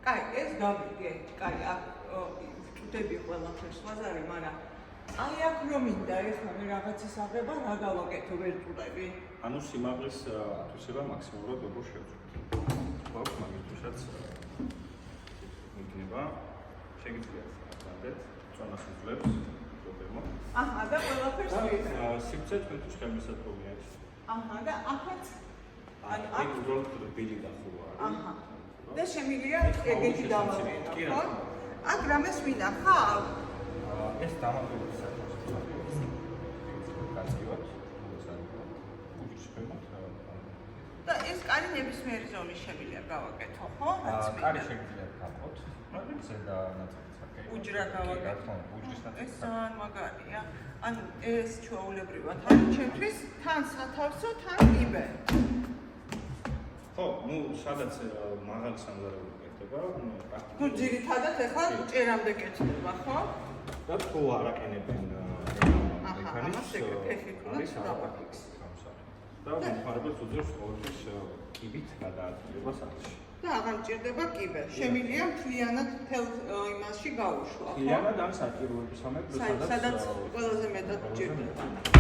კაი, ეს გავიგე. კაი, აქ ვჭდები ყველაფერს ლაზარი, მაგრამ აი აქ რომ მინდა ეხლა მე რაღაცის აღება, რა გავაკეთო, ვერ ვჭდები. ანუ სიმაღლის ათვისება მაქსიმალურად როგორ შევწყვეტ. გვაქვს მაგისტრსაც იქნება შეგიძლიათ აკეთეთ წონას უძლებს პრობლემა. აჰა, და ყველაფერს ვიღებ. სივრცე თქვენთვის ხელმისაწვდომია ეს. აჰა, და ახაც აი უბრალოდ ბილი დახურვა არის. აჰა. და შემიძლია ეგეთი დავაყენო, ხო? აქ რამეს ვინახავ? ეს დამატებითი საფუძველი. გასწიოთ. უჯრის ქვემოთ. და ეს კარი ნებისმიერი ზომის შემიძლია გავაკეთო, ხო? კარი შეგიძლიათ გახოთ. მაგრამ ზედა ნაწილიც აკეთეთ. უჯრა გავაკეთო. უჯრის ნაწილი. ეს ძალიან მაგარია. ანუ ეს ჩვეულებრივად არის ჩემთვის თან სათავსო, თან კიბე. ხო, ну, სადაც მაღალი სამზარეულო კეთდება, პრაქტიკულად. ну, ძირითადად ახლა ჭერამდე კეთდება, ხო? და თუ არ აკენებენ ამას ეფექტურად საფიქს სამსახური. და მომხმარებელს უძლებს ყოველთვის კიბით გადაადგილება სახლში. და აღარ მჭირდება კიბე. შემიძლია მთლიანად მთელ იმასში გაუშვა, ხო? მთლიანად ან საჭიროებისამებრ, სადაც ყველაზე მეტად მჭირდება.